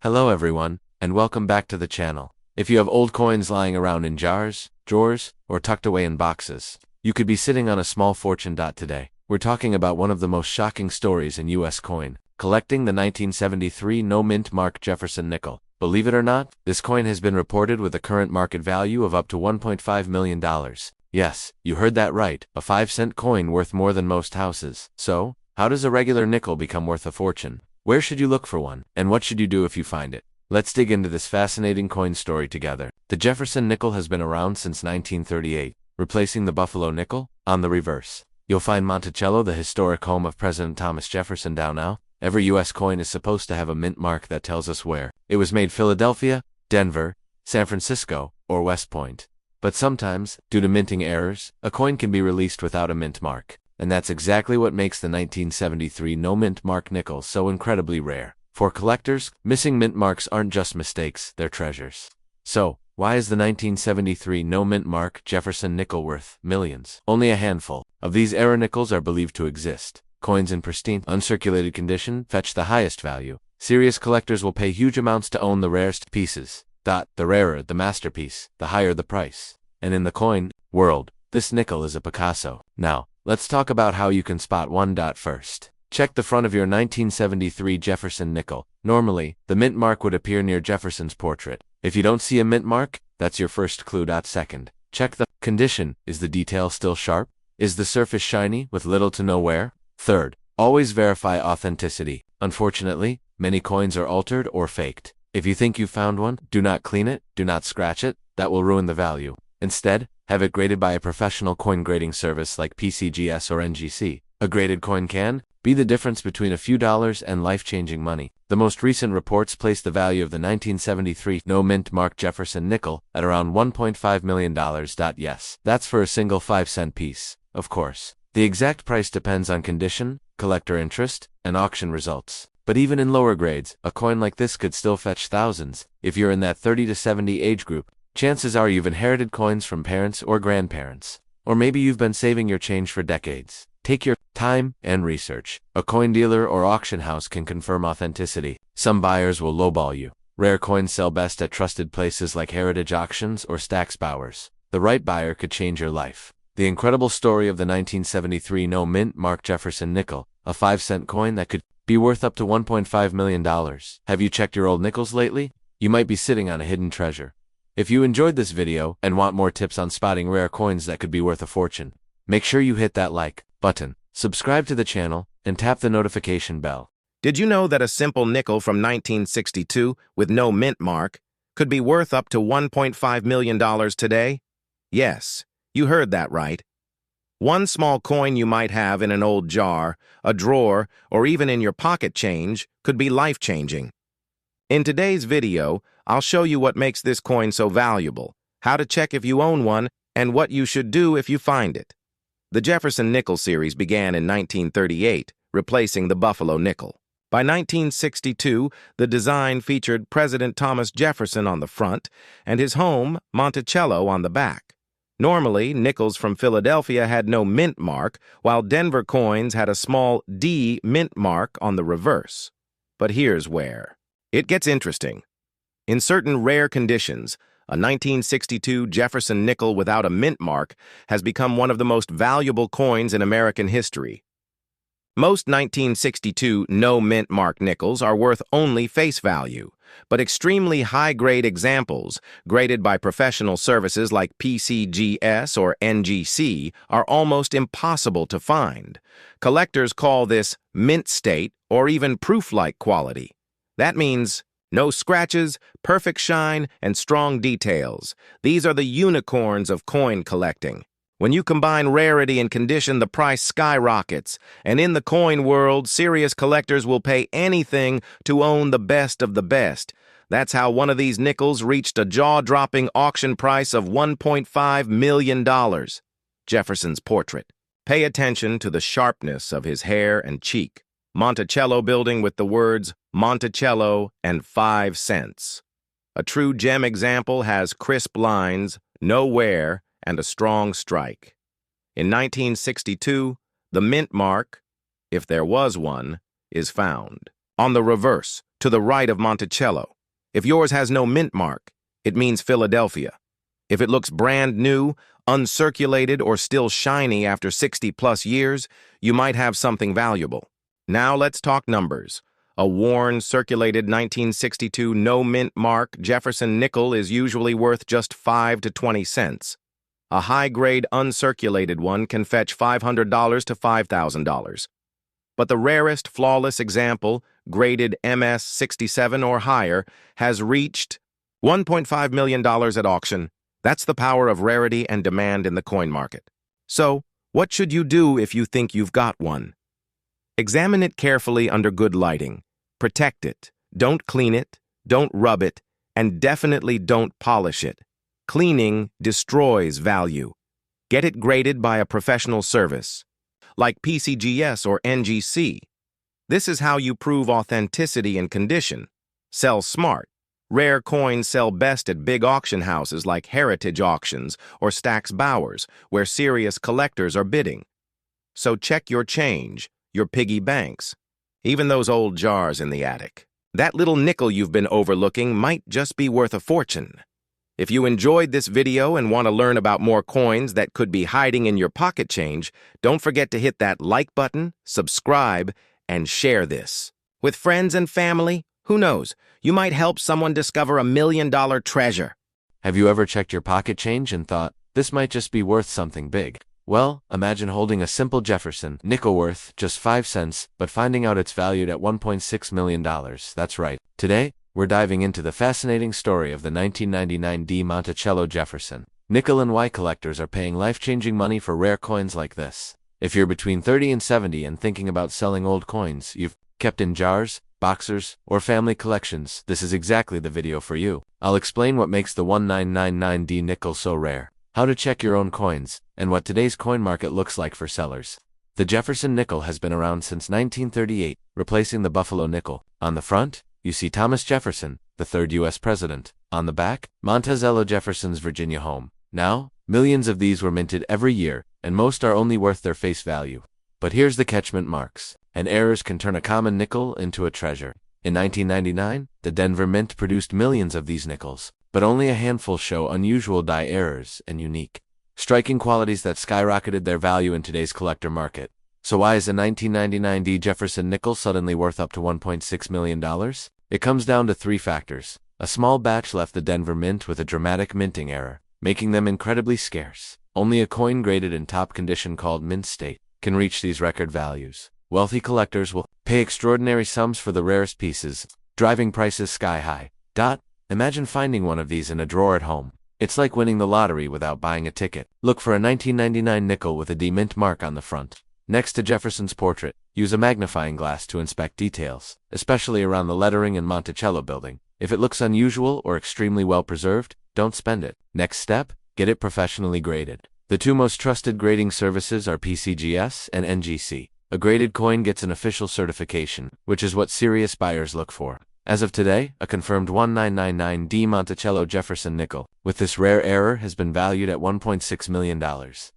Hello everyone, and welcome back to the channel. If you have old coins lying around in jars, drawers, or tucked away in boxes, you could be sitting on a small fortune. Today, we're talking about one of the most shocking stories in U.S. coin collecting, the 1973 no-mint mark Jefferson nickel. Believe it or not, this coin has been reported with a current market value of up to $1.5 million. Yes, you heard that right, a 5-cent coin worth more than most houses. So, how does a regular nickel become worth a fortune? Where should you look for one, and what should you do if you find it? Let's dig into this fascinating coin story together. The Jefferson nickel has been around since 1938, replacing the Buffalo nickel. On the reverse, you'll find Monticello, the historic home of President Thomas Jefferson. Now, every U.S. coin is supposed to have a mint mark that tells us where it was made: Philadelphia, Denver, San Francisco, or West Point. But sometimes, due to minting errors, a coin can be released without a mint mark. And that's exactly what makes the 1973 no-mint mark nickel so incredibly rare. For collectors, missing mint marks aren't just mistakes, they're treasures. So, why is the 1973 no-mint mark Jefferson nickel worth millions? Only a handful of these error nickels are believed to exist. Coins in pristine, uncirculated condition fetch the highest value. Serious collectors will pay huge amounts to own the rarest pieces. The rarer the masterpiece, the higher the price. And in the coin world, this nickel is a Picasso. Now, let's talk about how you can spot one. First, check the front of your 1973 Jefferson nickel. Normally, the mint mark would appear near Jefferson's portrait. If you don't see a mint mark, that's your first clue. Second, check the condition. Is the detail still sharp? Is the surface shiny with little to no wear? Third, always verify authenticity. Unfortunately, many coins are altered or faked. If you think you found one, do not clean it, do not scratch it, that will ruin the value. Instead, have it graded by a professional coin grading service like PCGS or NGC. A graded coin can be the difference between a few dollars and life-changing money. The most recent reports place the value of the 1973 no-mint mark Jefferson nickel at around $1.5 million. Yes, that's for a single 5-cent piece. Of course, the exact price depends on condition, collector interest, and auction results. But even in lower grades, a coin like this could still fetch thousands. If you're in that 30 to 70 age group, chances are you've inherited coins from parents or grandparents. Or maybe you've been saving your change for decades. Take your time and research. A coin dealer or auction house can confirm authenticity. Some buyers will lowball you. Rare coins sell best at trusted places like Heritage Auctions or Stack's Bowers. The right buyer could change your life. The incredible story of the 1973 no-mint mark Jefferson nickel, a 5-cent coin that could be worth up to $1.5 million. Have you checked your old nickels lately? You might be sitting on a hidden treasure. If you enjoyed this video and want more tips on spotting rare coins that could be worth a fortune, make sure you hit that like button, subscribe to the channel, and tap the notification bell. Did you know that a simple nickel from 1962 with no mint mark could be worth up to $1.5 million today? Yes, you heard that right. One small coin you might have in an old jar, a drawer, or even in your pocket change could be life-changing. In today's video, I'll show you what makes this coin so valuable, how to check if you own one, and what you should do if you find it. The Jefferson nickel series began in 1938, replacing the Buffalo nickel. By 1962, the design featured President Thomas Jefferson on the front and his home, Monticello, on the back. Normally, nickels from Philadelphia had no mint mark, while Denver coins had a small D mint mark on the reverse. But here's where it gets interesting. In certain rare conditions, a 1962 Jefferson nickel without a mint mark has become one of the most valuable coins in American history. Most 1962 no-mint mark nickels are worth only face value, but extremely high-grade examples, graded by professional services like PCGS or NGC, are almost impossible to find. Collectors call this mint state or even proof-like quality. That means no scratches, perfect shine, and strong details. These are the unicorns of coin collecting. When you combine rarity and condition, the price skyrockets. And in the coin world, serious collectors will pay anything to own the best of the best. That's how one of these nickels reached a jaw-dropping auction price of $1.5 million. Jefferson's portrait. Pay attention to the sharpness of his hair and cheek. Monticello building with the words Monticello and 5 cents. A true gem example has crisp lines, no wear, and a strong strike. In 1962, the mint mark, if there was one, is found. On the reverse, to the right of Monticello, If yours has no mint mark, it means Philadelphia. If it looks brand new, uncirculated, or still shiny after 60-plus years, you might have something valuable. Now let's talk numbers. A worn, circulated 1962 no-mint mark Jefferson nickel is usually worth just 5 to 20 cents. A high-grade uncirculated one can fetch $500 to $5,000. But the rarest flawless example, graded MS 67 or higher, has reached $1.5 million at auction. That's the power of rarity and demand in the coin market. So, what should you do if you think you've got one? Examine it carefully under good lighting. Protect it. Don't clean it, don't rub it, and definitely don't polish it. Cleaning destroys value. Get it graded by a professional service, like PCGS or NGC. This is how you prove authenticity and condition. Sell smart. Rare coins sell best at big auction houses like Heritage Auctions or Stack's Bowers, where serious collectors are bidding. So check your change, your piggy banks, even those old jars in the attic. That little nickel you've been overlooking might just be worth a fortune. If you enjoyed this video and want to learn about more coins that could be hiding in your pocket change, don't forget to hit that like button, subscribe, and share this. With friends and family, who knows, you might help someone discover $1 million treasure. Have you ever checked your pocket change and thought, this might just be worth something big? Well, imagine holding a simple Jefferson nickel worth just 5 cents, but finding out it's valued at $1.6 million. That's right. Today, we're diving into the fascinating story of the 1999 D Monticello Jefferson nickel, and why collectors are paying life-changing money for rare coins like this. If you're between 30 and 70 and thinking about selling old coins you've kept in jars, boxers, or family collections, this is exactly the video for you. I'll explain what makes the 1999D nickel so rare, how to check your own coins, and what today's coin market looks like for sellers. The Jefferson nickel has been around since 1938, replacing the Buffalo nickel. On the front, you see Thomas Jefferson, the third U.S. president. On the back, Monticello Jefferson's Virginia home. Now, millions of these were minted every year, and most are only worth their face value. But here's the catchment marks, and errors can turn a common nickel into a treasure. In 1999, the Denver Mint produced millions of these nickels, but only a handful show unusual die errors and unique, striking qualities that skyrocketed their value in today's collector market. So why is a 1999 D Jefferson nickel suddenly worth up to $1.6 million? It comes down to 3 factors. A small batch left the Denver Mint with a dramatic minting error, making them incredibly scarce. Only a coin graded in top condition called mint state can reach these record values. Wealthy collectors will pay extraordinary sums for the rarest pieces, driving prices sky high. Imagine finding one of these in a drawer at home. It's like winning the lottery without buying a ticket. Look for a 1999 nickel with a D mint mark on the front. Next to Jefferson's portrait, use a magnifying glass to inspect details, especially around the lettering and Monticello building. If it looks unusual or extremely well preserved, don't spend it. Next step, get it professionally graded. The 2 most trusted grading services are PCGS and NGC. A graded coin gets an official certification, which is what serious buyers look for. As of today, a confirmed 1999D Monticello Jefferson nickel with this rare error has been valued at $1.6 million.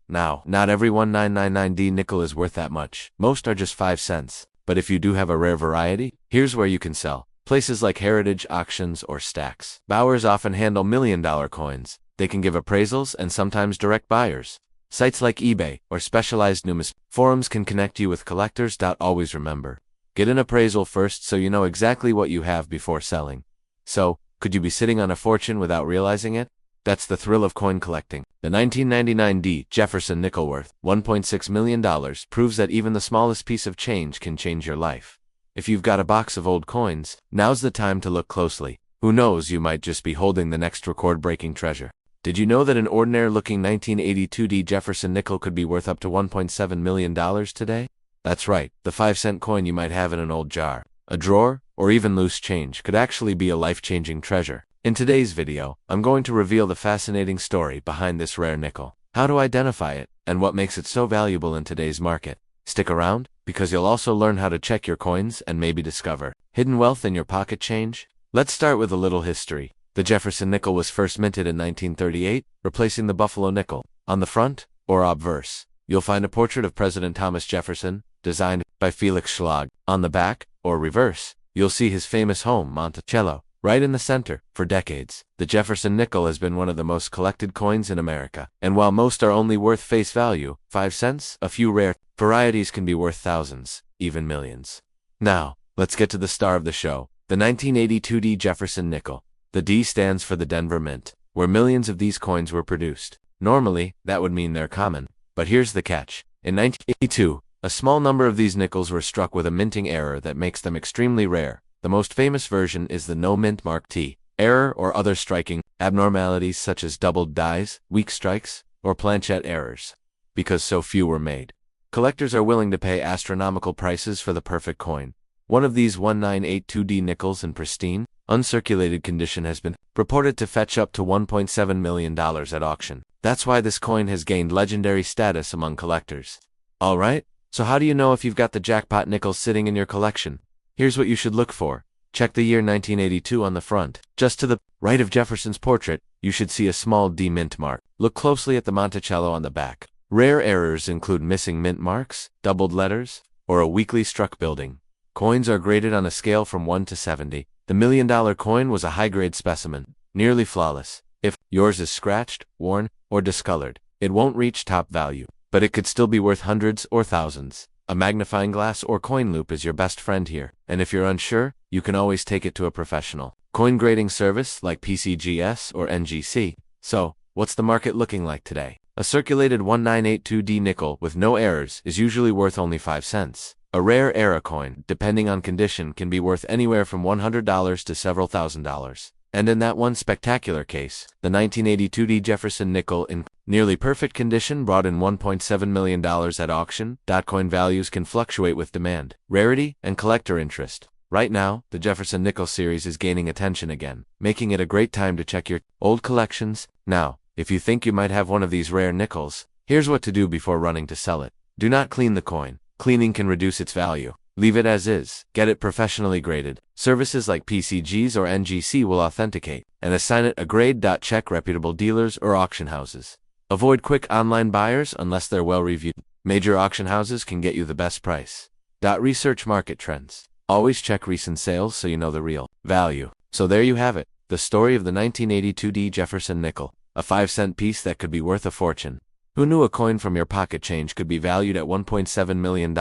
Now, not every 1999D nickel is worth that much. Most are just 5 cents. But if you do have a rare variety, here's where you can sell. Places like Heritage Auctions or Stack's Bowers often handle million-dollar coins. They can give appraisals and sometimes direct buyers. Sites like eBay or specialized numismatic forums can connect you with collectors. Always remember, get an appraisal first so you know exactly what you have before selling. So, could you be sitting on a fortune without realizing it? That's the thrill of coin collecting. The 1999 D Jefferson nickel worth $1.6 million proves that even the smallest piece of change can change your life. If you've got a box of old coins, now's the time to look closely. Who knows, you might just be holding the next record-breaking treasure. Did you know that an ordinary-looking 1982 D Jefferson nickel could be worth up to $1.7 million today? That's right, the 5-cent coin you might have in an old jar, a drawer, or even loose change could actually be a life-changing treasure. In today's video, I'm going to reveal the fascinating story behind this rare nickel, how to identify it, and what makes it so valuable in today's market. Stick around, because you'll also learn how to check your coins and maybe discover hidden wealth in your pocket change. Let's start with a little history. The Jefferson nickel was first minted in 1938, replacing the Buffalo nickel. On the front, or obverse, you'll find a portrait of President Thomas Jefferson, designed by Felix Schlag. On the back, or reverse, you'll see his famous home, Monticello. right in the center. For decades, the Jefferson nickel has been one of the most collected coins in America. And while most are only worth face value, 5 cents, a few rare varieties can be worth thousands, even millions. Now, let's get to the star of the show, the 1982 D Jefferson nickel. The D stands for the Denver Mint, where millions of these coins were produced. Normally, that would mean they're common. But here's the catch. In 1982, a small number of these nickels were struck with a minting error that makes them extremely rare. The most famous version is the no mint mark T error or other striking abnormalities such as doubled dies, weak strikes, or planchette errors. Because so few were made, collectors are willing to pay astronomical prices for the perfect coin. One of these 1982D nickels in pristine, uncirculated condition has been reported to fetch up to $1.7 million at auction. That's why this coin has gained legendary status among collectors. Alright, so how do you know if you've got the jackpot nickel sitting in your collection? Here's what you should look for. Check the year 1982 on the front. Just to the right of Jefferson's portrait, you should see a small D mint mark. Look closely at the Monticello on the back. Rare errors include missing mint marks, doubled letters, or a weakly struck building. Coins are graded on a scale from 1 to 70. The $1 million coin was a high-grade specimen, nearly flawless. If yours is scratched, worn, or discolored, it won't reach top value, but it could still be worth hundreds or thousands. A magnifying glass or coin loop is your best friend here, and if you're unsure, you can always take it to a professional coin grading service like PCGS or NGC. So, what's the market looking like today? A circulated 1982D nickel with no errors is usually worth only 5 cents. A rare era coin, depending on condition, can be worth anywhere from $100 to several $1,000s. And in that one spectacular case, the 1982D Jefferson nickel in nearly perfect condition brought in $1.7 million at auction. Coin values can fluctuate with demand, rarity, and collector interest. Right now, the Jefferson nickel series is gaining attention again, making it a great time to check your old collections. Now, if you think you might have one of these rare nickels, here's what to do before running to sell it. Do not clean the coin. Cleaning can reduce its value. Leave it as is. Get it professionally graded. Services like PCGs or NGC will authenticate and assign it a grade. Check reputable dealers or auction houses. Avoid quick online buyers unless they're well reviewed. Major auction houses can get you the best price. Research market trends. Always check recent sales so you know the real value. So there you have it, the story of the 1982D Jefferson nickel, a 5-cent piece that could be worth a fortune. Who knew a coin from your pocket change could be valued at $1.7 million?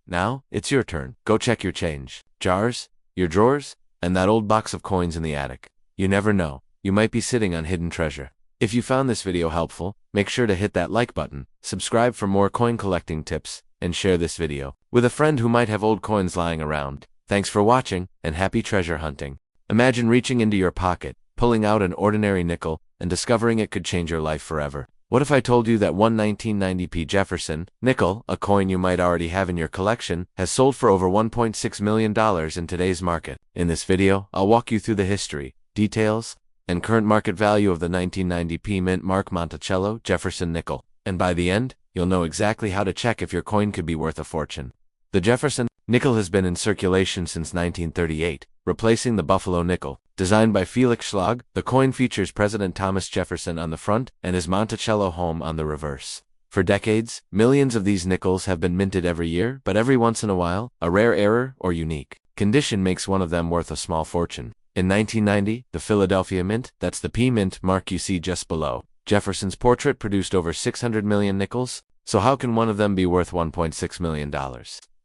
Now, it's your turn. Go check your change, jars, your drawers, and that old box of coins in the attic. You never know, you might be sitting on hidden treasure. If you found this video helpful, make sure to hit that like button, subscribe for more coin collecting tips, and share this video with a friend who might have old coins lying around. Thanks for watching, and happy treasure hunting. Imagine reaching into your pocket, pulling out an ordinary nickel, and discovering it could change your life forever. What if I told you that one 1990p Jefferson nickel, a coin you might already have in your collection, has sold for over $1.6 million in today's market? In this video, I'll walk you through the history, details, and current market value of the 1990p mint mark Monticello Jefferson nickel. And by the end, you'll know exactly how to check if your coin could be worth a fortune. The Jefferson nickel has been in circulation since 1938, replacing the Buffalo nickel. Designed by Felix Schlag, the coin features President Thomas Jefferson on the front and his Monticello home on the reverse. For decades, millions of these nickels have been minted every year, but every once in a while, a rare error or unique condition makes one of them worth a small fortune. In 1990, the Philadelphia Mint, that's the P mint mark you see just below Jefferson's portrait, produced over 600 million nickels. So how can one of them be worth $1.6 million?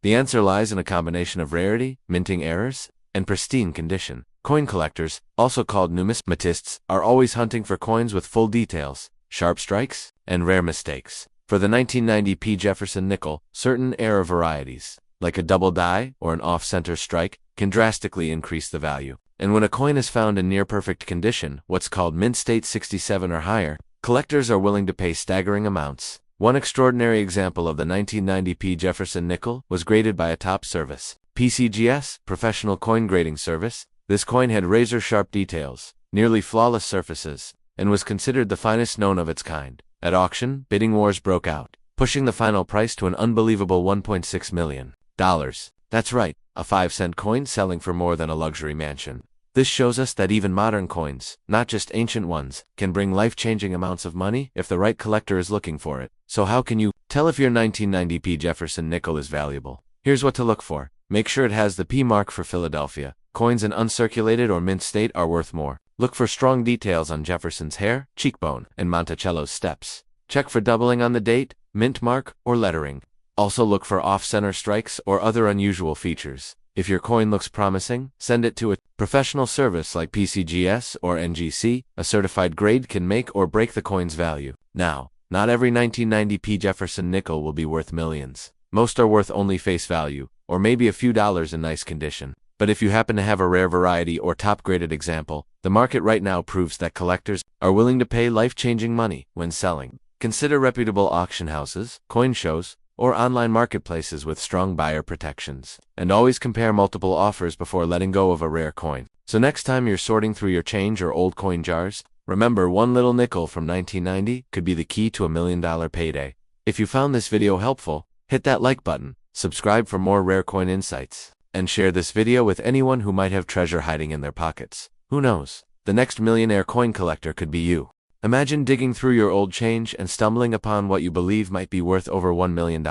The answer lies in a combination of rarity, minting errors, and pristine condition. Coin collectors, also called numismatists, are always hunting for coins with full details, sharp strikes, and rare mistakes. For the 1990p Jefferson nickel, certain error varieties, like a double die or an off-center strike, can drastically increase the value. And when a coin is found in near-perfect condition, what's called mint state 67 or higher, collectors are willing to pay staggering amounts. One extraordinary example of the 1990p Jefferson nickel was graded by a top service, PCGS, Professional Coin Grading Service. This coin had razor-sharp details, nearly flawless surfaces, and was considered the finest known of its kind. At auction, bidding wars broke out, pushing the final price to an unbelievable $1.6 million. That's right, a 5-cent coin selling for more than a luxury mansion. This shows us that even modern coins, not just ancient ones, can bring life-changing amounts of money if the right collector is looking for it. So how can you tell if your 1990p Jefferson nickel is valuable? Here's what to look for. Make sure it has the P mark for Philadelphia, Coins in uncirculated or mint state are worth more. Look for strong details on Jefferson's hair, cheekbone, and Monticello's steps. Check for doubling on the date, mint mark, or lettering. Also look for off-center strikes or other unusual features. If your coin looks promising, send it to a professional service like PCGS or NGC. A certified grade can make or break the coin's value. Now, not every 1990p Jefferson nickel will be worth millions. Most are worth only face value, or maybe a few dollars in nice condition. But if you happen to have a rare variety or top-graded example, the market right now proves that collectors are willing to pay life-changing money when selling. Consider reputable auction houses, coin shows, or online marketplaces with strong buyer protections. And always compare multiple offers before letting go of a rare coin. So next time you're sorting through your change or old coin jars, remember one little nickel from 1990 could be the key to $1 million payday. If you found this video helpful, hit that like button, subscribe for more rare coin insights, and share this video with anyone who might have treasure hiding in their pockets. Who knows? The next millionaire coin collector could be you. Imagine digging through your old change and stumbling upon what you believe might be worth over $1 million.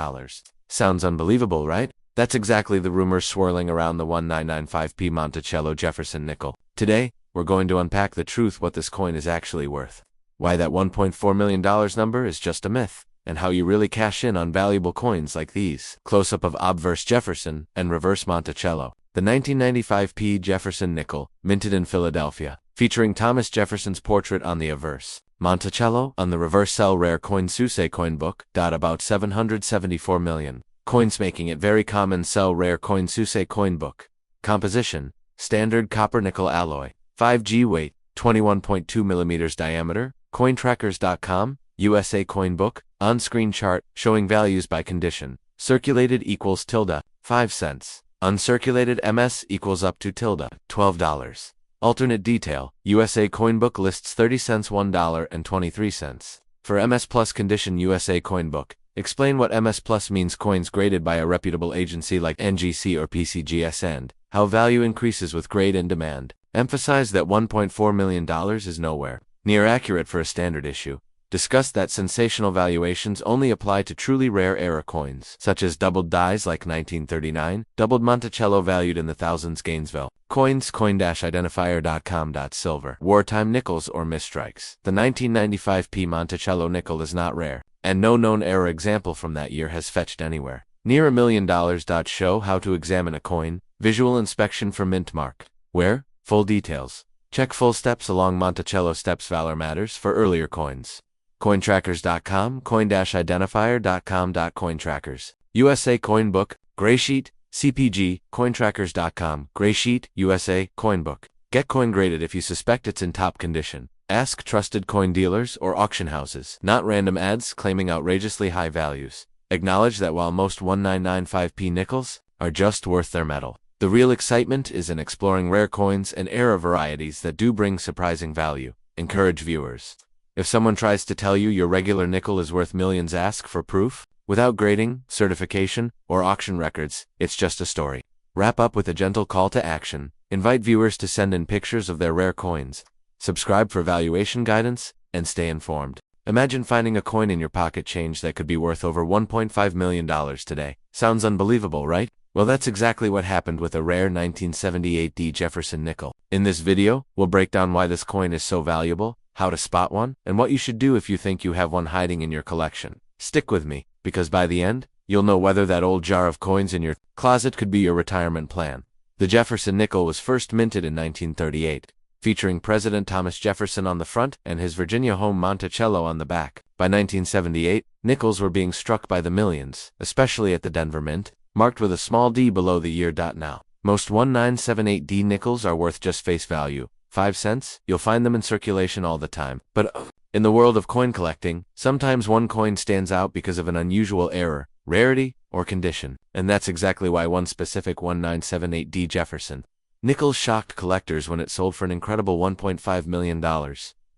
Sounds unbelievable, right? That's exactly the rumors swirling around the 1995p Monticello Jefferson nickel. Today, we're going to unpack the truth what this coin is actually worth. Why that $1.4 million number is just a myth, and how you really cash in on valuable coins like these. Close-up of obverse Jefferson and reverse Monticello. The 1995p Jefferson nickel, minted in Philadelphia, featuring Thomas Jefferson's portrait on the obverse. Monticello on the reverse sell rare coin Suisse coin book. About 774 million. Coins making it very common sell rare coin Suisse coin book. Composition, standard copper nickel alloy. 5G weight, 21.2 mm diameter. Cointrackers.com, USA coin book. On-screen chart, showing values by condition. Circulated equals tilde, 5 cents. Uncirculated MS equals up to tilde, $12. Alternate detail, USA coin book lists 30 cents $1.23. For MS Plus condition USA coin book, explain what MS Plus means coins graded by a reputable agency like NGC or PCGS and how value increases with grade and demand. Emphasize that $1.4 million is nowhere near accurate for a standard issue. Discuss that sensational valuations only apply to truly rare era coins, such as doubled dies like 1939, doubled Monticello valued in the thousands Gainesville. Coins, coin-identifier.com. Silver, wartime nickels or misstrikes. The 1995p Monticello nickel is not rare, and no known era example from that year has fetched anywhere near $1 million. Show how to examine a coin, visual inspection for mint mark. Where? Full details. Check full steps along Monticello steps Valor Matters for earlier coins. Cointrackers.com, coin-identifier.com. Cointrackers, USA coin book, gray sheet, CPG, cointrackers.com, gray sheet, USA coin book. Get coin graded if you suspect it's in top condition. Ask trusted coin dealers or auction houses, not random ads claiming outrageously high values. Acknowledge that while most 1995p nickels are just worth their metal, the real excitement is in exploring rare coins and era varieties that do bring surprising value. Encourage viewers. If someone tries to tell you your regular nickel is worth millions, ask for proof. Without grading, certification, or auction records, it's just a story. Wrap up with a gentle call to action. Invite viewers to send in pictures of their rare coins. Subscribe for valuation guidance, and stay informed. Imagine finding a coin in your pocket change that could be worth over $1.5 million today. Sounds unbelievable, right? Well, that's exactly what happened with a rare 1978D Jefferson nickel. In this video, we'll break down why this coin is so valuable, how to spot one, and what you should do if you think you have one hiding in your collection. Stick with me, because by the end, you'll know whether that old jar of coins in your closet could be your retirement plan. The Jefferson nickel was first minted in 1938, featuring President Thomas Jefferson on the front and his Virginia home Monticello on the back. By 1978, nickels were being struck by the millions, especially at the Denver Mint, marked with a small d below the year. Now, most 1978D nickels are worth just face value, 5 cents. You'll find them in circulation all the time. But in the world of coin collecting, sometimes one coin stands out because of an unusual error, rarity, or condition. And that's exactly why one specific 1978D Jefferson nickel shocked collectors when it sold for an incredible $1.5 million.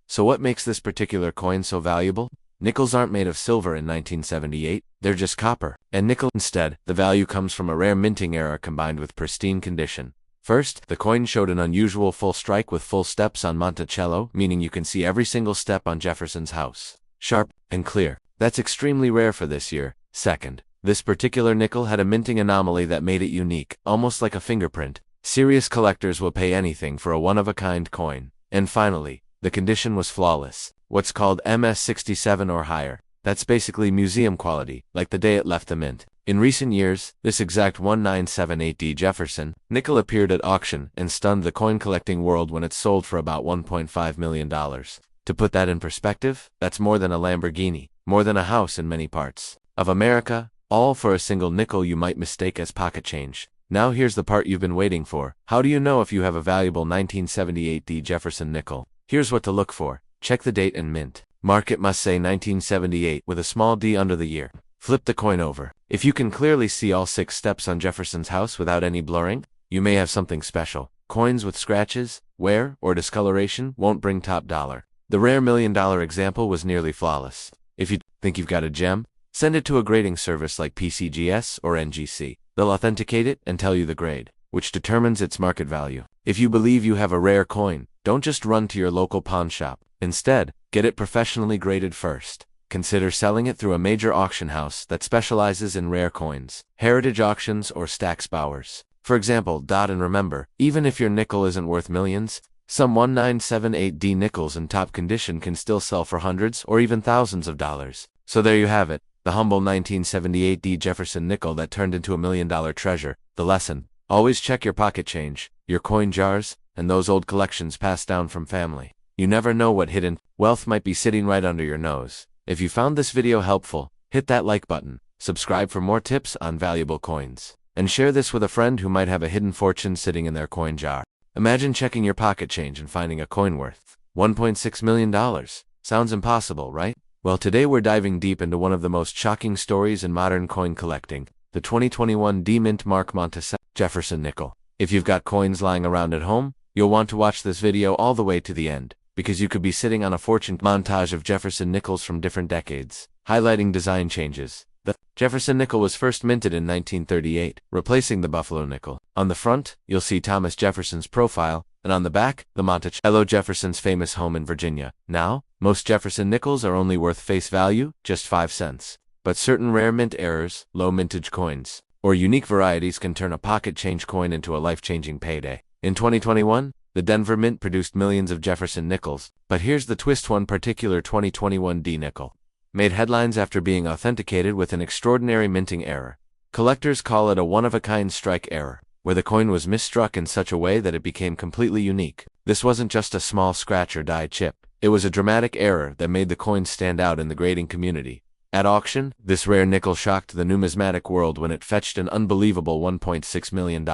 So what makes this particular coin so valuable? Nickels aren't made of silver in 1978, they're just copper and nickel instead. The value comes from a rare minting era combined with pristine condition. First, the coin showed an unusual full strike with full steps on Monticello, meaning you can see every single step on Jefferson's house. Sharp and clear. That's extremely rare for this year. Second, this particular nickel had a minting anomaly that made it unique, almost like a fingerprint. Serious collectors will pay anything for a one-of-a-kind coin. And finally, the condition was flawless. What's called MS67 or higher. That's basically museum quality, like the day it left the mint. In recent years, this exact 1978D Jefferson nickel appeared at auction and stunned the coin-collecting world when it sold for about $1.5 million. To put that in perspective, that's more than a Lamborghini, more than a house in many parts of America, all for a single nickel you might mistake as pocket change. Now here's the part you've been waiting for. How do you know if you have a valuable 1978D Jefferson nickel? Here's what to look for. Check the date and mint. Mark it must say 1978 with a small d under the year. Flip the coin over. If you can clearly see all 6 steps on Jefferson's house without any blurring, you may have something special. Coins with scratches, wear, or discoloration won't bring top dollar. The rare $1 million example was nearly flawless. If you think you've got a gem, send it to a grading service like PCGS or NGC. They'll authenticate it and tell you the grade, which determines its market value. If you believe you have a rare coin, don't just run to your local pawn shop. Instead, get it professionally graded first. Consider selling it through a major auction house that specializes in rare coins, Heritage Auctions or Stack's Bowers. For example, and remember, even if your nickel isn't worth millions, some 1978D nickels in top condition can still sell for hundreds or even thousands of dollars. So there you have it, the humble 1978D Jefferson nickel that turned into $1 million treasure. The lesson: always check your pocket change, your coin jars, and those old collections passed down from family. You never know what hidden wealth might be sitting right under your nose. If you found this video helpful, hit that like button, subscribe for more tips on valuable coins, and share this with a friend who might have a hidden fortune sitting in their coin jar. Imagine checking your pocket change and finding a coin worth $1.6 million. Sounds impossible, right? Well, today we're diving deep into one of the most shocking stories in modern coin collecting, the 2021 D-Mint Mark Monticello Jefferson nickel. If you've got coins lying around at home, you'll want to watch this video all the way to the end, because you could be sitting on a fortune montage of Jefferson nickels from different decades, highlighting design changes. The Jefferson nickel was first minted in 1938, replacing the Buffalo nickel. On the front, you'll see Thomas Jefferson's profile, and on the back, the Monticello Jefferson's famous home in Virginia. Now, most Jefferson nickels are only worth face value, just 5 cents. But certain rare mint errors, low mintage coins, or unique varieties can turn a pocket change coin into a life-changing payday. In 2021, the Denver Mint produced millions of Jefferson nickels, but here's the twist: one particular 2021 D nickel made headlines after being authenticated with an extraordinary minting error. Collectors call it a one-of-a-kind strike error, where the coin was misstruck in such a way that it became completely unique. This wasn't just a small scratch or die chip. It was a dramatic error that made the coin stand out in the grading community. At auction, this rare nickel shocked the numismatic world when it fetched an unbelievable $1.6 million.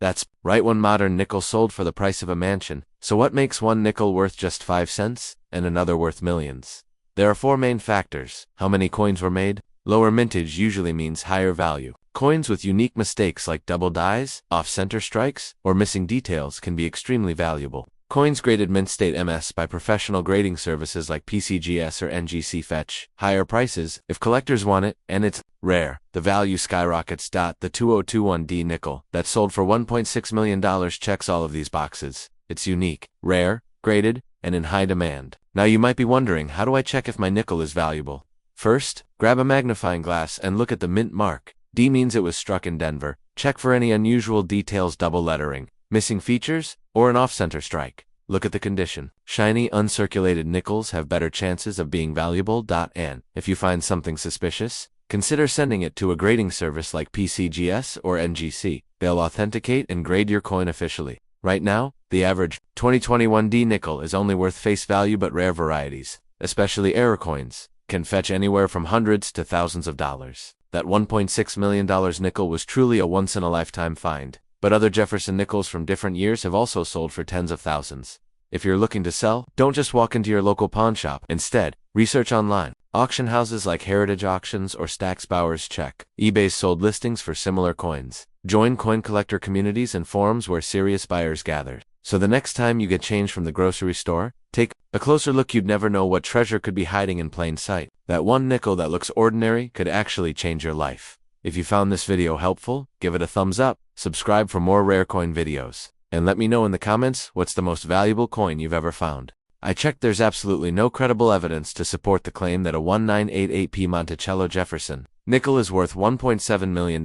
That's right, one modern nickel sold for the price of a mansion. So what makes one nickel worth just 5 cents and another worth millions? There are 4 main factors. How many coins were made? Lower mintage usually means higher value. Coins with unique mistakes like double dies, off-center strikes, or missing details can be extremely valuable. Coins graded mint state MS by professional grading services like PCGS or NGC fetch higher prices if collectors want it, and it's rare. The value skyrockets. The 2021D nickel that sold for $1.6 million checks all of these boxes. It's unique, rare, graded, and in high demand. Now you might be wondering, how do I check if my nickel is valuable? First, grab a magnifying glass and look at the mint mark. D means it was struck in Denver. Check for any unusual details, double lettering, missing features, or an off-center strike. Look at the condition. Shiny, uncirculated nickels have better chances of being valuable. And if you find something suspicious, consider sending it to a grading service like PCGS or NGC. They'll authenticate and grade your coin officially. Right now, the average 2021 D nickel is only worth face value, but rare varieties, especially error coins, can fetch anywhere from hundreds to thousands of dollars. That $1.6 million nickel was truly a once-in-a-lifetime find, but other Jefferson nickels from different years have also sold for tens of thousands. If you're looking to sell, don't just walk into your local pawn shop. Instead, research online. Auction houses like Heritage Auctions or Stack's Bowers. Check eBay's sold listings for similar coins. Join coin collector communities and forums where serious buyers gather. So the next time you get change from the grocery store, take a closer look. You'd never know what treasure could be hiding in plain sight. That one nickel that looks ordinary could actually change your life. If you found this video helpful, give it a thumbs up, subscribe for more rare coin videos, and let me know in the comments what's the most valuable coin you've ever found. I checked, there's absolutely no credible evidence to support the claim that a 1988P Monticello Jefferson nickel is worth $1.7 million.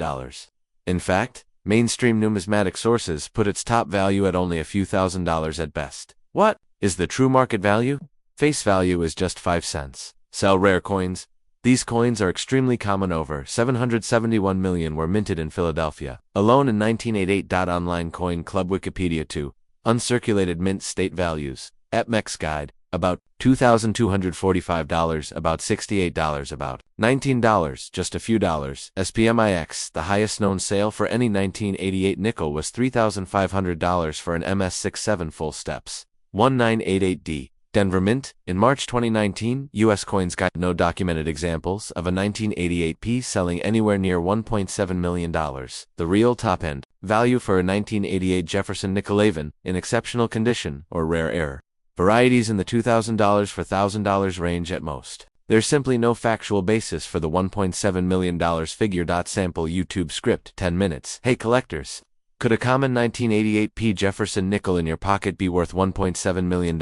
In fact, Mainstream numismatic sources put its top value at only a few $1,000s at best. What is the true market value? Face value is just 5 cents. Sell rare coins. These coins are extremely common. Over 771 million were minted in Philadelphia alone in 1988. Online Coin Club Wikipedia 2. Uncirculated mint state values. APMEX Guide. About $2,245, about $68, about $19, just a few dollars. SPMIX, the highest known sale for any 1988 nickel was $3,500 for an MS67 full steps. 1988D. Denver Mint. In March 2019, U.S. Coins Guide. No documented examples of a 1988 piece selling anywhere near $1.7 million. The real top-end value for a 1988 Jefferson nickel even, in exceptional condition, or rare air. Varieties in the $2,000 for $1,000 range at most. There's simply no factual basis for the $1.7 million figure. Sample YouTube script 10 minutes. Hey collectors! Could a common 1988 P Jefferson nickel in your pocket be worth $1.7 million?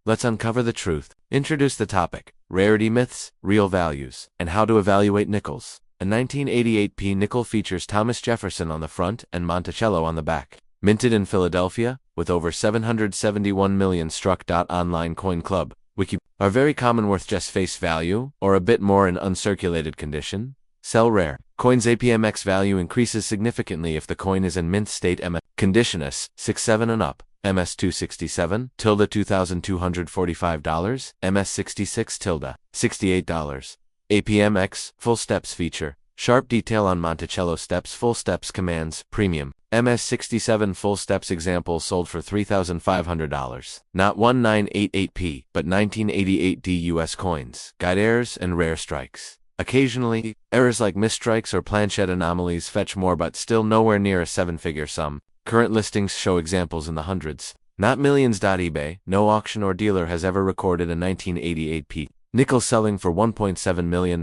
Let's uncover the truth. Introduce the topic, rarity myths, real values, and how to evaluate nickels. A 1988 P nickel features Thomas Jefferson on the front and Monticello on the back. Minted in Philadelphia, with over 771 million struck. Online Coin Club Wiki are very common, worth just face value, or a bit more in uncirculated condition. Sell rare coins. APMX value increases significantly if the coin is in mint state MS condition S67 and up. MS267 tilde $2,245, MS66 tilde $68. APMX full steps feature sharp detail on Monticello steps. Full steps commands premium. MS67 full steps example sold for $3,500. Not 1988p, but 1988D US Coins Guide. Errors and rare strikes. Occasionally, errors like misstrikes or planchette anomalies fetch more, but still nowhere near a 7-figure sum. Current listings show examples in the hundreds, not millions. eBay, no auction or dealer has ever recorded a 1988 P nickel selling for $1.7 million.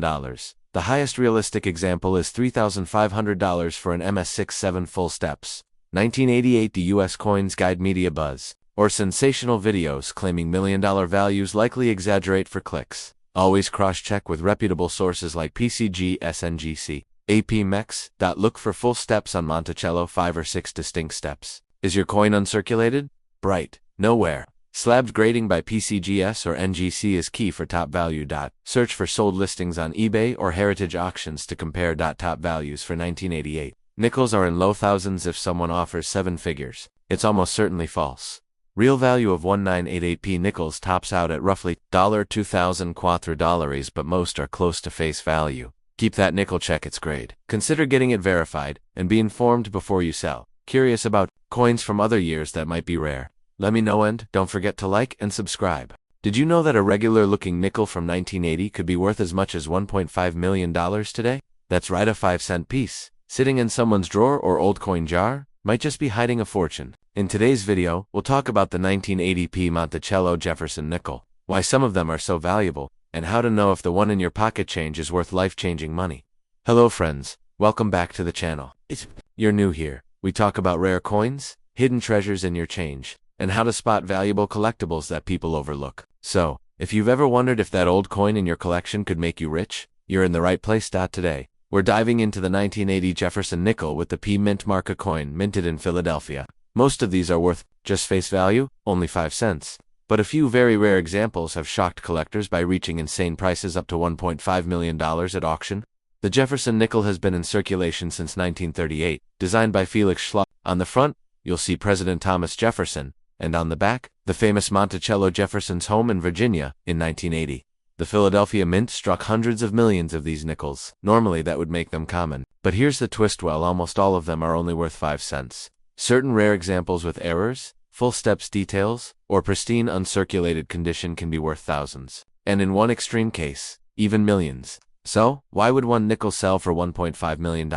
The highest realistic example is $3,500 for an MS67 full steps. 1988 The US Coins Guide. Media buzz or sensational videos claiming million-dollar values likely exaggerate for clicks. Always cross-check with reputable sources like PCG, SNGC. APMEX. Look for full steps on Monticello, 5 or 6 distinct steps. Is your coin uncirculated? Bright. Nowhere. Slabbed grading by PCGS or NGC is key for top value. Search for sold listings on eBay or heritage auctions to compare. Top values for 1988 nickels are in low thousands. If someone offers 7 figures, it's almost certainly false. Real value of 1988p nickels tops out at roughly $2,004, but most are close to face value. Keep that nickel, check its grade. Consider getting it verified, and be informed before you sell. Curious about coins from other years that might be rare? Let me know, and don't forget to like and subscribe. Did you know that a regular-looking nickel from 1980 could be worth as much as $1.5 million today? That's right, a 5-cent piece, sitting in someone's drawer or old coin jar, might just be hiding a fortune. In today's video, we'll talk about the 1980p Monticello Jefferson nickel, why some of them are so valuable, and how to know if the one in your pocket change is worth life-changing money. Hello friends, welcome back to the channel. If you're new here, we talk about rare coins, hidden treasures in your change, and how to spot valuable collectibles that people overlook. So, if you've ever wondered if that old coin in your collection could make you rich, you're in the right place. Today, we're diving into the 1980 Jefferson nickel with the P Mint marca coin minted in Philadelphia. Most of these are worth just face value, only 5 cents. But a few very rare examples have shocked collectors by reaching insane prices up to $1.5 million at auction. The Jefferson nickel has been in circulation since 1938, designed by Felix Schloss. On the front, you'll see President Thomas Jefferson, and on the back, the famous Monticello Jefferson's home in Virginia in 1980. The Philadelphia Mint struck hundreds of millions of these nickels. Normally that would make them common. But here's the twist, while almost all of them are only worth 5 cents. Certain rare examples with errors, full steps details, or pristine uncirculated condition can be worth thousands. And in one extreme case, even millions. So, why would one nickel sell for $1.5 million?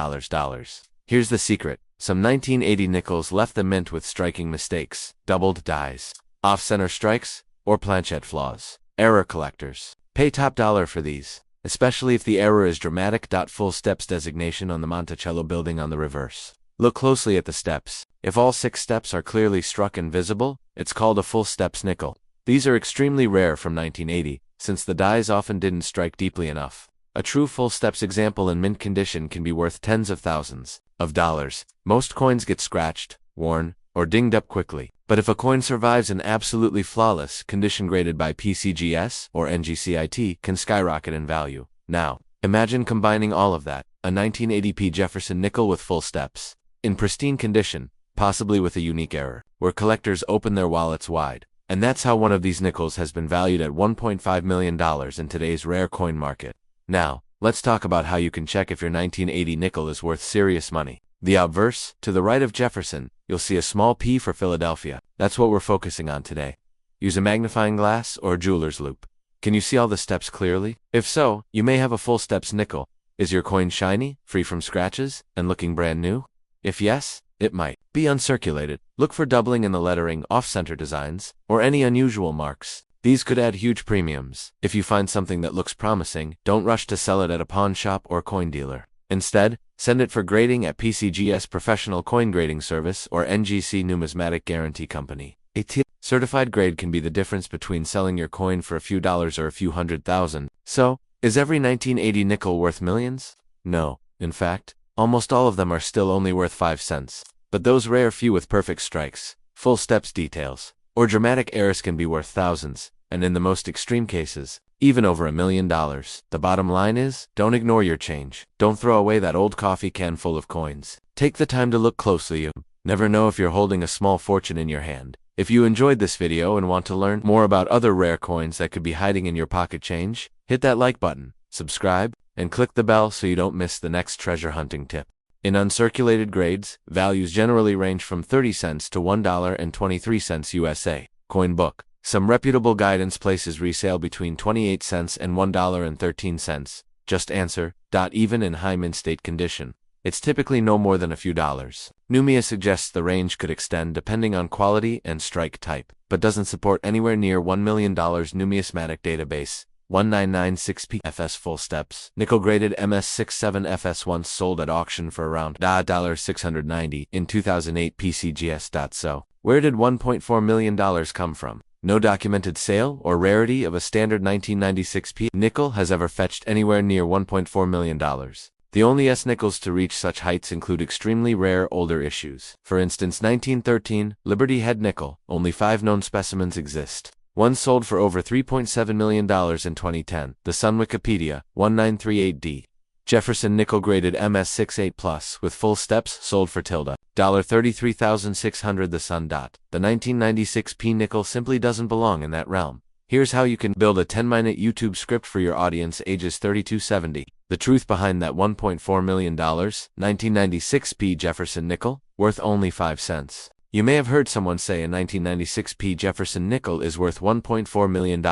Here's the secret. Some 1980 nickels left the mint with striking mistakes, doubled dies, off-center strikes, or planchette flaws. Error collectors pay top dollar for these, especially if the error is dramatic. Full steps designation on the Monticello building on the reverse. Look closely at the steps. If all 6 steps are clearly struck and visible, it's called a full steps nickel. These are extremely rare from 1980, since the dies often didn't strike deeply enough. A true full steps example in mint condition can be worth tens of thousands of dollars. Most coins get scratched, worn, or dinged up quickly. But if a coin survives an absolutely flawless condition graded by PCGS or NGCIT, can skyrocket in value. Now, imagine combining all of that, a 1980p Jefferson nickel with full steps, in pristine condition, possibly with a unique error, where collectors open their wallets wide. And that's how one of these nickels has been valued at $1.5 million in today's rare coin market. Now, let's talk about how you can check if your 1980 nickel is worth serious money. The obverse, to the right of Jefferson, you'll see a small P for Philadelphia. That's what we're focusing on today. Use a magnifying glass or a jeweler's loupe. Can you see all the steps clearly? If so, you may have a full steps nickel. Is your coin shiny, free from scratches, and looking brand new? If yes, it might be uncirculated. Look for doubling in the lettering, off-center designs, or any unusual marks. These could add huge premiums. If you find something that looks promising, don't rush to sell it at a pawn shop or coin dealer. Instead, send it for grading at PCGS Professional Coin Grading Service or NGC Numismatic Guarantee Company. A certified grade can be the difference between selling your coin for a few dollars or a few $100,000. So, is every 1980 nickel worth millions? No. In fact, almost all of them are still only worth 5 cents. But those rare few with perfect strikes, full steps details, or dramatic errors can be worth thousands, and in the most extreme cases, even over $1 million. The bottom line is, don't ignore your change. Don't throw away that old coffee can full of coins. Take the time to look closely. You never know if you're holding a small fortune in your hand. If you enjoyed this video and want to learn more about other rare coins that could be hiding in your pocket change, hit that like button, subscribe, and click the bell so you don't miss the next treasure hunting tip. In uncirculated grades, values generally range from 30 cents to $1.23 USA. Coin book. Some reputable guidance places resale between 28 cents and $1.13. Just answer. Even in high mint state condition, it's typically no more than a few dollars. Numia suggests the range could extend depending on quality and strike type, but doesn't support anywhere near $1 million. Numismatic database. 1996p FS full steps. Nickel graded MS67 FS once sold at auction for around $690 in 2008 PCGS. Where did $1.4 million come from? No documented sale or rarity of a standard 1996p nickel has ever fetched anywhere near $1.4 million. The only S-nickels to reach such heights include extremely rare older issues. For instance, 1913 Liberty Head nickel. Only 5 known specimens exist. One sold for over $3.7 million in 2010. The Sun Wikipedia, 1938D. Jefferson nickel graded MS68 Plus with full steps sold for $33,600. The Sun. The 1996p nickel simply doesn't belong in that realm. Here's how you can build a 10-minute YouTube script for your audience ages 30-70. The truth behind that $1.4 million 1996p Jefferson nickel, worth only 5 cents. You may have heard someone say a 1996p Jefferson nickel is worth $1.4 million.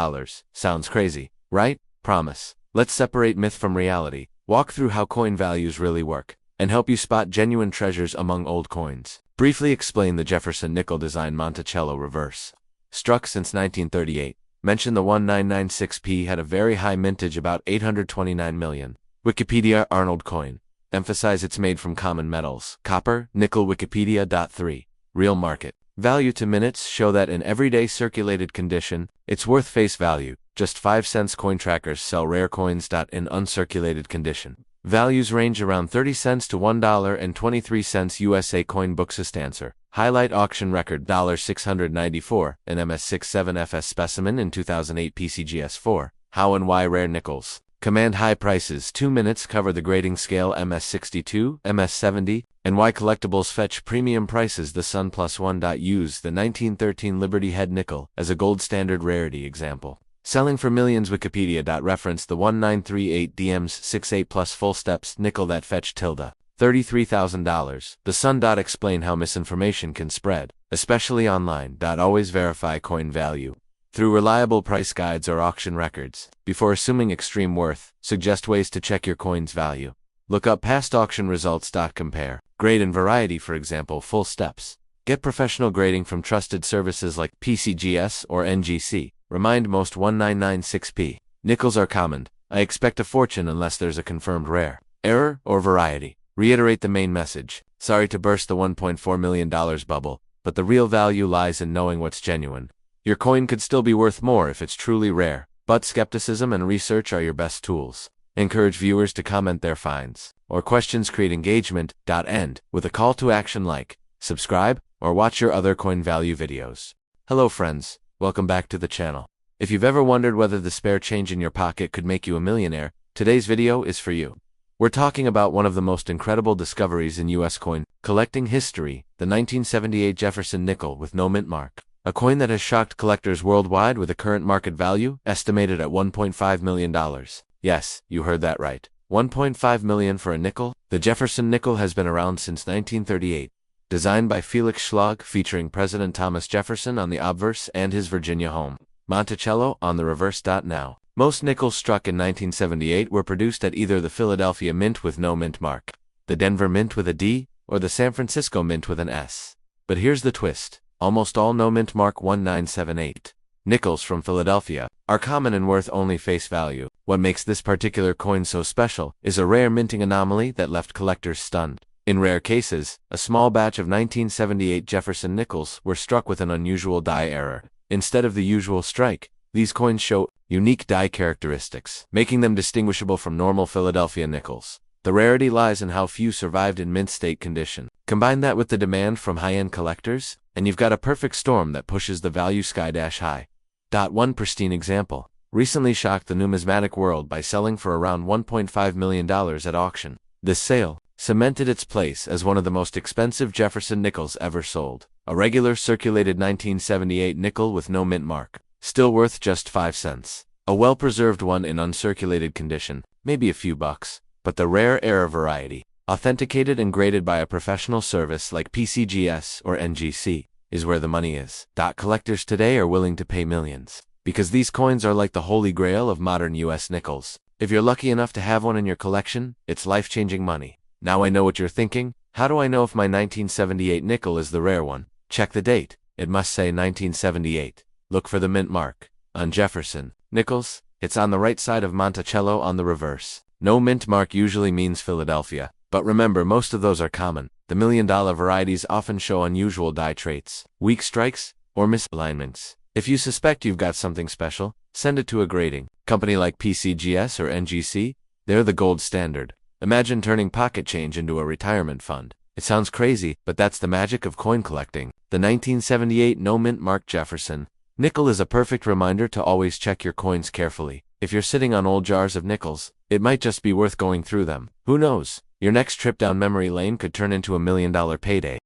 Sounds crazy, right? Promise. Let's separate myth from reality, walk through how coin values really work, and help you spot genuine treasures among old coins. Briefly explain the Jefferson nickel design. Monticello reverse. Struck since 1938. Mention the 1996p had a very high mintage, about 829 million. Wikipedia Arnold coin. Emphasize it's made from common metals. Copper, nickel. Wikipedia. 3. Real market value to minutes show that in everyday circulated condition, it's worth face value, just 5 cents. Coin trackers sell rare coins. In uncirculated condition, values range around 30 cents to $1.23 USA. Coin book answer. Highlight auction record $694, an MS67 FS specimen in 2008 PCGS4. How and why rare nickels command high prices. 2 minutes cover the grading scale MS62, MS70, and why collectibles fetch premium prices. The Sun +1. Use the 1913 Liberty Head nickel as a gold standard rarity example. Selling for millions. Wikipedia. Reference the 1938 DM's 68 plus full steps nickel that fetched $33,000. The Sun. Explain how misinformation can spread, especially online. Always verify coin value through reliable price guides or auction records. Before assuming extreme worth, suggest ways to check your coin's value. Look up past auction results. Compare grade and variety, for example, full steps. Get professional grading from trusted services like PCGS or NGC. Remind most 1996p nickels are common. I expect a fortune unless there's a confirmed rare error or variety. Reiterate the main message. Sorry to burst the $1.4 million bubble, but the real value lies in knowing what's genuine. Your coin could still be worth more if it's truly rare, but skepticism and research are your best tools. Encourage viewers to comment their finds or questions. Create engagement. End with a call to action like subscribe or watch your other coin value videos. Hello friends, welcome back to the channel. If you've ever wondered whether the spare change in your pocket could make you a millionaire, today's video is for you. We're talking about one of the most incredible discoveries in US coin collecting history, the 1978 Jefferson nickel with no mint mark. A coin that has shocked collectors worldwide with a current market value estimated at $1.5 million. Yes, you heard that right. $1.5 million for a nickel? The Jefferson nickel has been around since 1938. Designed by Felix Schlag, featuring President Thomas Jefferson on the obverse and his Virginia home, Monticello, on the reverse. Now, most nickels struck in 1978 were produced at either the Philadelphia Mint with no mint mark, the Denver Mint with a D, or the San Francisco Mint with an S. But here's the twist. Almost all no mint mark 1978 nickels from Philadelphia are common and worth only face value. What makes this particular coin so special is a rare minting anomaly that left collectors stunned. In rare cases, a small batch of 1978 Jefferson nickels were struck with an unusual die error. Instead of the usual strike, these coins show unique die characteristics, making them distinguishable from normal Philadelphia nickels. The rarity lies in how few survived in mint state condition. Combine that with the demand from high-end collectors, and you've got a perfect storm that pushes the value sky-high. One pristine example recently shocked the numismatic world by selling for around $1.5 million at auction. This sale cemented its place as one of the most expensive Jefferson nickels ever sold. A regular circulated 1978 nickel with no mint mark, still worth just 5 cents. A well-preserved one in uncirculated condition, maybe a few bucks. But the rare error variety, authenticated and graded by a professional service like PCGS or NGC, is where the money is. Collectors today are willing to pay millions, because these coins are like the holy grail of modern US nickels. If you're lucky enough to have one in your collection, it's life-changing money. Now I know what you're thinking. How do I know if my 1978 nickel is the rare one? Check the date. It must say 1978. Look for the mint mark. On Jefferson nickels, it's on the right side of Monticello on the reverse. No mint mark usually means Philadelphia, but remember, most of those are common. The million-dollar varieties often show unusual die traits, weak strikes, or misalignments. If you suspect you've got something special, send it to a grading company like PCGS or NGC. They're the gold standard. Imagine turning pocket change into a retirement fund. It sounds crazy, but that's the magic of coin collecting. The 1978 no mint mark Jefferson nickel is a perfect reminder to always check your coins carefully. If you're sitting on old jars of nickels, it might just be worth going through them. Who knows? Your next trip down memory lane could turn into $1 million payday.